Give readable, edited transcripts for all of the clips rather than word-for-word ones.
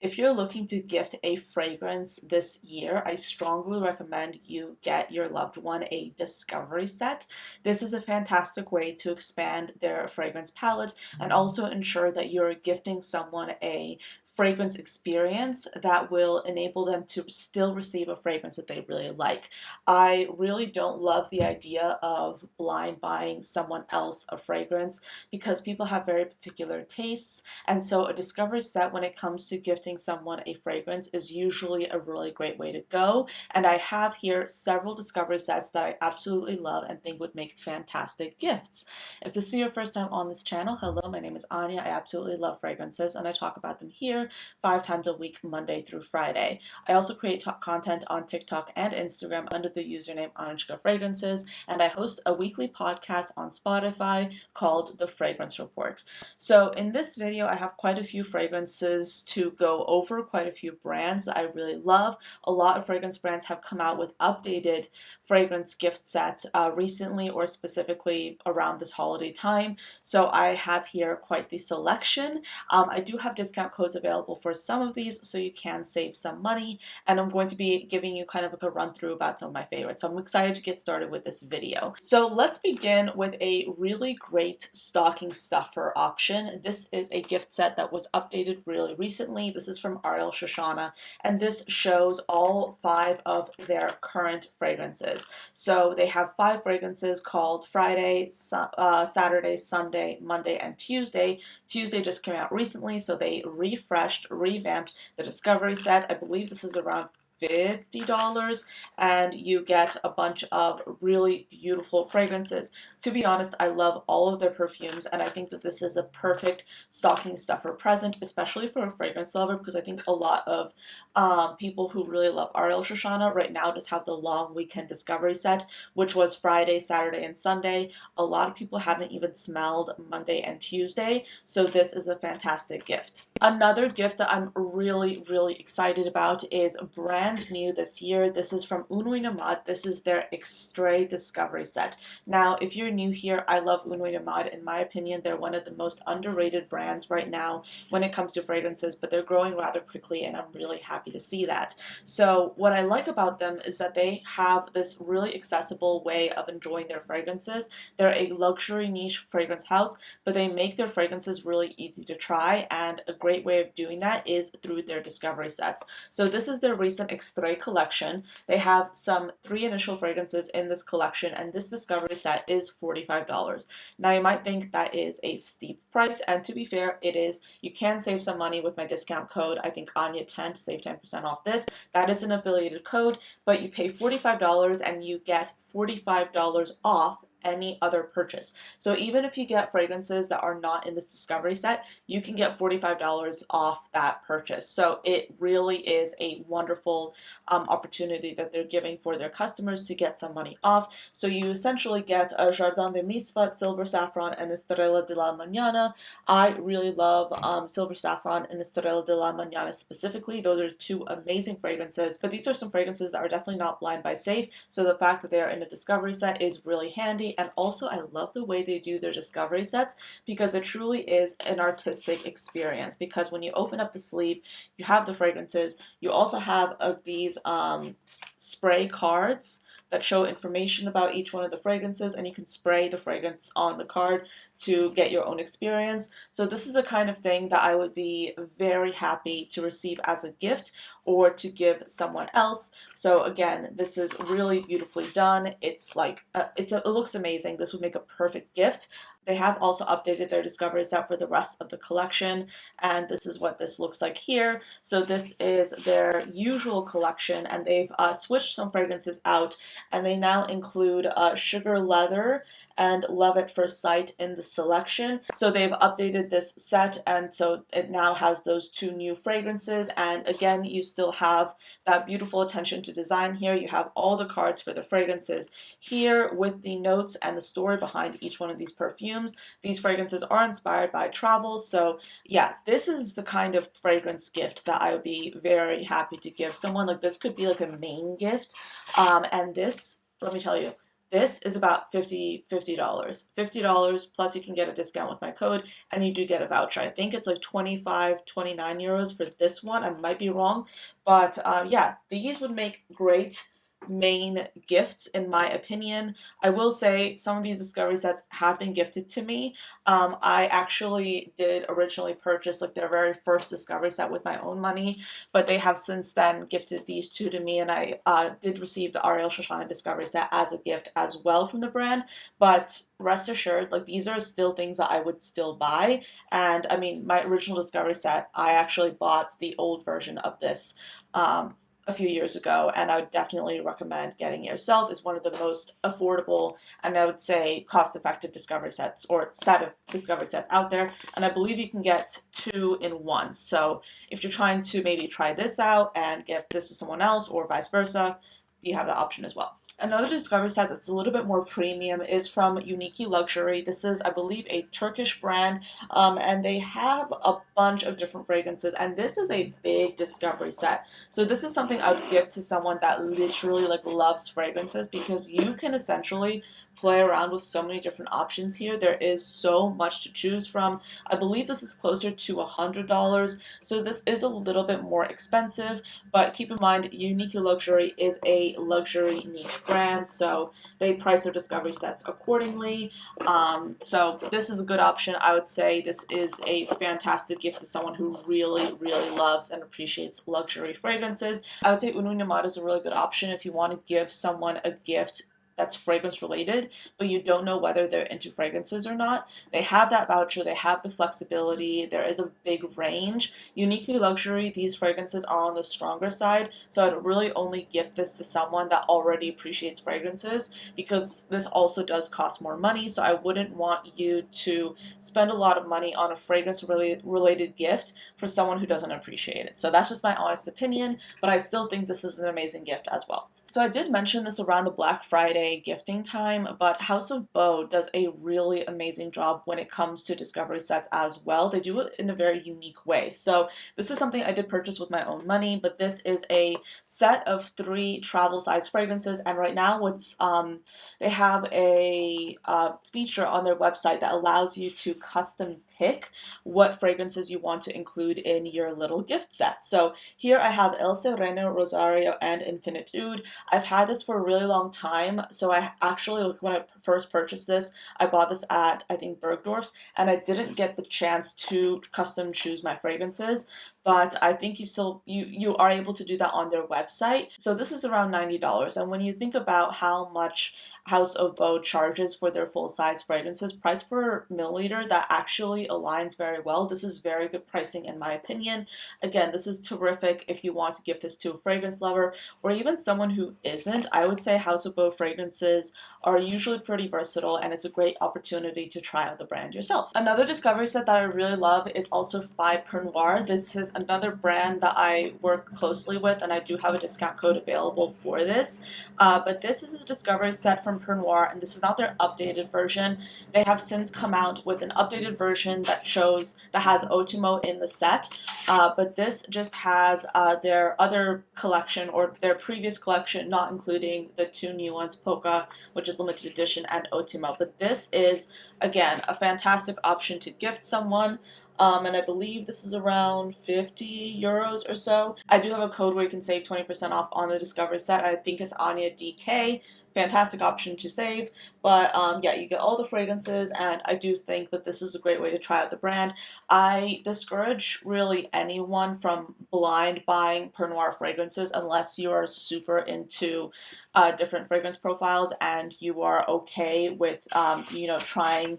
If you're looking to gift a fragrance this year, I strongly recommend you get your loved one a discovery set. This is a fantastic way to expand their fragrance palette and also ensure that you're gifting someone a fragrance experience that will enable them to still receive a fragrance that they really like. I really don't love the idea of blind buying someone else a fragrance because people have very particular tastes, and so a discovery set when it comes to gifting someone a fragrance is usually a really great way to go. And I have here several discovery sets that I absolutely love and think would make fantastic gifts. If this is your first time on this channel, hello, my name is Anya. I absolutely love fragrances and I talk about them here 5 times a week, Monday through Friday. I also create top content on TikTok and Instagram under the username ANECHKAFRAGRANCES, and I host a weekly podcast on Spotify called The Fragrance Report. So in this video, I have quite a few fragrances to go over, quite a few brands that I really love. A lot of fragrance brands have come out with updated fragrance gift sets recently or specifically around this holiday time. So I have here quite the selection. I do have discount codes available for some of these, so you can save some money. And I'm going to be giving you kind of like a run through about some of my favorites. So I'm excited to get started with this video. So let's begin with a really great stocking stuffer option. This is a gift set that was updated really recently. This is from RL Shoshana, and this shows all 5 of their current fragrances. So they have 5 fragrances called Friday, Saturday, Sunday, Monday, and Tuesday. Tuesday just came out recently, so they refreshed, revamped the discovery set. I believe this is around $50, and you get a bunch of really beautiful fragrances. To be honest, I love all of their perfumes, and I think that this is a perfect stocking stuffer present, especially for a fragrance lover, because I think a lot of people who really love RL Shoshana right now just have the long weekend discovery set, which was Friday, Saturday, and Sunday. A lot of people haven't even smelled Monday and Tuesday, so this is a fantastic gift. Another gift that I'm really excited about is brand new this year. This is from Une Nuit Nomade. This is their Extrait Discovery Set. Now, if you're new here, I love Une Nuit Nomade. In my opinion, they're one of the most underrated brands right now when it comes to fragrances, but they're growing rather quickly, and I'm really happy to see that. So what I like about them is that they have this really accessible way of enjoying their fragrances. They're a luxury niche fragrance house, but they make their fragrances really easy to try, and a great way of doing that is through their discovery sets. So this is their recent Extrait collection. They have some 3 initial fragrances in this collection, and this discovery set is $45. Now you might think that is a steep price, and to be fair, it is. You can save some money with my discount code, I think Anya10, to save 10% off this. That is an affiliated code, but you pay $45 and you get $45 off any other purchase. So even if you get fragrances that are not in this discovery set, you can get $45 off that purchase. So it really is a wonderful opportunity that they're giving for their customers to get some money off. So you essentially get a Jardin de Misfat, Silver Saffron, and Estrella de la Mañana. I really love Silver Saffron and Estrella de la Mañana specifically. Those are 2 amazing fragrances, but these are some fragrances that are definitely not blind buy safe. So the fact that they are in a discovery set is really handy. And also I love the way they do their discovery sets because it truly is an artistic experience, because when you open up the sleeve, you have the fragrances. You also have these spray cards that show information about each one of the fragrances, and you can spray the fragrance on the card to get your own experience. So this is the kind of thing that I would be very happy to receive as a gift or to give someone else. So again, this is really beautifully done. It's like it looks amazing. This would make a perfect gift. They have also updated their discovery set for the rest of the collection, and this is what this looks like here. So this is their usual collection, and they've switched some fragrances out, and they now include Sugar Leather and Love at First Sight in the selection. So they've updated this set, and so it now has those 2 new fragrances. And again, you still have that beautiful attention to design here. You have all the cards for the fragrances here with the notes and the story behind each one of these perfumes. These fragrances are inspired by travel. So yeah, this is the kind of fragrance gift that I would be very happy to give someone. Like, this could be like a main gift. And this, let me tell you, This is about $50, $50 plus you can get a discount with my code and you do get a voucher. I think it's like 25, 29 euros for this one. I might be wrong, but yeah, these would make great main gifts in my opinion. I will say some of these discovery sets have been gifted to me. I actually did originally purchase like their very first discovery set with my own money, but they have since then gifted these two to me, and I did receive the Ariel Shoshana discovery set as a gift as well from the brand. But rest assured, like these are still things that I would still buy. And I mean, my original discovery set, I actually bought the old version of this. A few years ago, and I would definitely recommend getting it yourself. It's one of the most affordable and I would say cost-effective discovery sets or set of discovery sets out there. And I believe you can get two in one. So if you're trying to maybe try this out and give this to someone else or vice versa, you have that option as well. Another discovery set that's a little bit more premium is from Unique Luxury. This is, I believe, a Turkish brand, and they have a bunch of different fragrances. And this is a big discovery set. So this is something I would give to someone that literally like loves fragrances because you can essentially play around with so many different options here. There is so much to choose from. I believe this is closer to $100, so this is a little bit more expensive, but keep in mind, Unique Luxury is a luxury niche brand, so they price their discovery sets accordingly. So this is a good option. I would say this is a fantastic gift to someone who really, really loves and appreciates luxury fragrances. I would say Une Nuit Nomade is a really good option if you want to give someone a gift that's fragrance related, but you don't know whether they're into fragrances or not. They have that voucher, they have the flexibility, there is a big range. Uniquely Luxury, these fragrances are on the stronger side, so I'd really only gift this to someone that already appreciates fragrances because this also does cost more money, so I wouldn't want you to spend a lot of money on a fragrance related gift for someone who doesn't appreciate it. So that's just my honest opinion, but I still think this is an amazing gift as well. So I did mention this around the Black Friday gifting time, but House of Beau does a really amazing job when it comes to discovery sets as well. They do it in a very unique way. So this is something I did purchase with my own money, but this is a set of 3 travel size fragrances, and right now they have a feature on their website that allows you to custom pick what fragrances you want to include in your little gift set. So here I have El Sereno, Rosario, and Infinitude. I've had this for a really long time, so I actually, when I first purchased this, I bought this at, I think, Bergdorf's, and I didn't get the chance to custom choose my fragrances, but I think you are able to do that on their website. So this is around $90, and when you think about how much House of Beau charges for their full-size fragrances, price per milliliter, that actually aligns very well. This is very good pricing in my opinion. Again, this is terrific if you want to give this to a fragrance lover or even someone who isn't. I would say House of Beau fragrances are usually pretty versatile and it's a great opportunity to try out the brand yourself. Another discovery set that I really love is also by Pernoire. This is another brand that I work closely with and I do have a discount code available for this. But this is a discovery set from Pernoire and this is not their updated version. They have since come out with an updated version that has Otimo in the set, but this just has their other collection or their previous collection, not including the 2 new ones, Polka, which is limited edition, and Otimo. But this is, again, a fantastic option to gift someone. And I believe this is around 50 euros or so. I do have a code where you can save 20% off on the Discovery set. I think it's Anya DK. Fantastic option to save. But yeah, you get all the fragrances, and I do think that this is a great way to try out the brand. I discourage really anyone from blind buying Pernoire fragrances unless you are super into different fragrance profiles and you are okay with, trying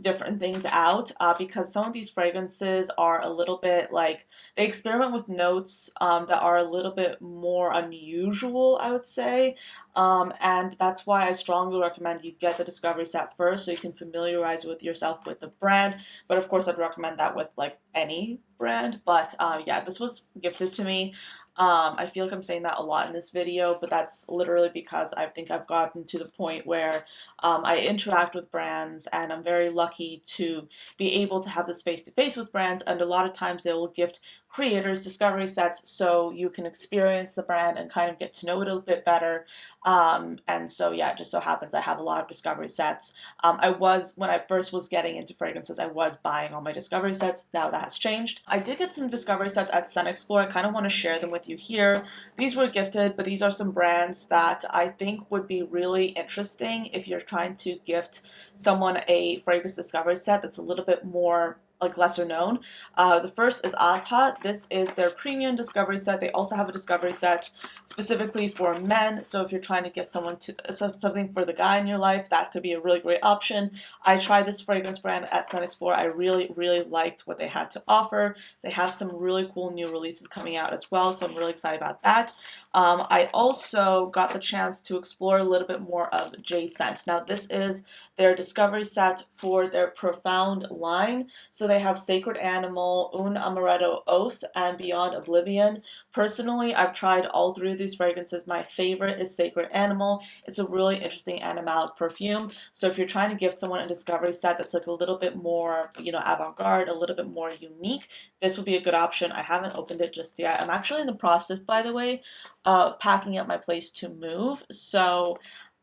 different things out because some of these fragrances are a little bit like they experiment with notes that are a little bit more unusual, I would say. And that's why I strongly recommend you get the discovery set first so you can familiarize with yourself with the brand. But of course, I'd recommend that with like any brand, but yeah, this was gifted to me. I feel like I'm saying that a lot in this video, but that's literally because I think I've gotten to the point where I interact with brands, and I'm very lucky to be able to have this face to face with brands. And a lot of times they will gift creators discovery sets so you can experience the brand and kind of get to know it a bit better. And so, yeah, it just so happens I have a lot of discovery sets. When I first was getting into fragrances, I was buying all my discovery sets. Now that has changed. I did get some discovery sets at Sun Explore. I kind of want to share them with you here. These were gifted, but these are some brands that I think would be really interesting if you're trying to gift someone a fragrance discovery set that's a little bit more like lesser known. The first is Asha. This is their premium discovery set. They also have a discovery set specifically for men. So if you're trying to gift someone to something for the guy in your life, that could be a really great option. I tried this fragrance brand at Sun Explore. I really, really liked what they had to offer. They have some really cool new releases coming out as well, so I'm really excited about that. I also got the chance to explore a little bit more of J Scent. Now, this is their discovery set for their Profound line. So they have Sacred Animal, Un Amaretto Oath, and Beyond Oblivion. Personally, I've tried all three of these fragrances. My favorite is Sacred Animal. It's a really interesting animalic perfume. So if you're trying to give someone a discovery set that's like a little bit more, avant-garde, a little bit more unique, this would be a good option. I haven't opened it just yet. I'm actually in the process, by the way, of packing up my place to move. So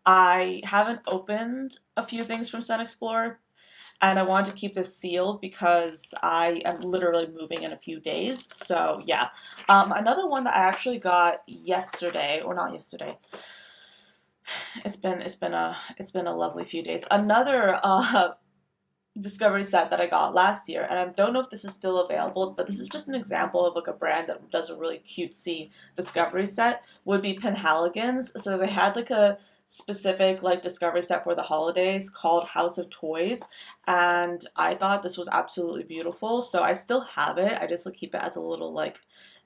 I haven't opened a few things from Sun Explorer, and I wanted to keep this sealed because I am literally moving in a few days. So yeah, another one that I actually got yesterday, or not yesterday. It's been a lovely few days. Another discovery set that I got last year, and I don't know if this is still available, but this is just an example of like a brand that does a really cutesy discovery set, would be Penhaligon's. So they had like a specific like discovery set for the holidays called House of Toys, and I thought this was absolutely beautiful. So I still have it. I just like keep it as a little like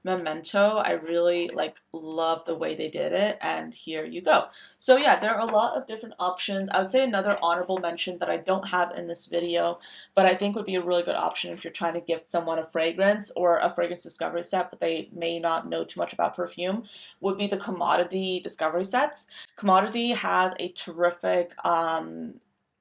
memento. I really like love the way they did it, and here you go. So yeah, there are a lot of different options. I would say another honorable mention that I don't have in this video, but I think would be a really good option if you're trying to gift someone a fragrance or a fragrance discovery set, but they may not know too much about perfume, would be the Commodity discovery sets. Commodity has a terrific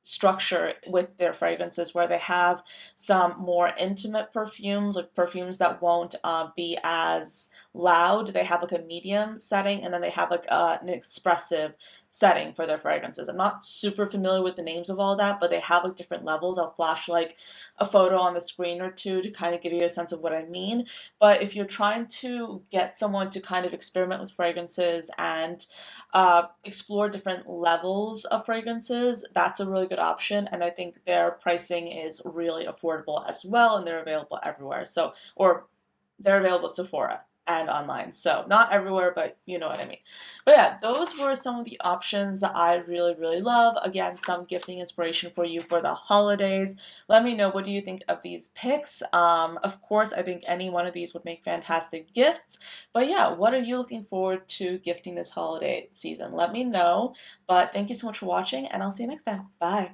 structure with their fragrances where they have some more intimate perfumes, like perfumes that won't be as loud. They have like a medium setting, and then they have like an expressive setting for their fragrances. I'm not super familiar with the names of all that, but they have like different levels. I'll flash like a photo on the screen or two to kind of give you a sense of what I mean. But if you're trying to get someone to kind of experiment with fragrances and explore different levels of fragrances, that's a really good option. And I think their pricing is really affordable as well, and they're available everywhere. So, or they're available at Sephora and online. So not everywhere, but you know what I mean. But yeah, those were some of the options that I really, really love. Again, some gifting inspiration for you for the holidays. Let me know, what do you think of these picks? Of course, I think any one of these would make fantastic gifts. But yeah, what are you looking forward to gifting this holiday season? Let me know. But thank you so much for watching, and I'll see you next time. Bye.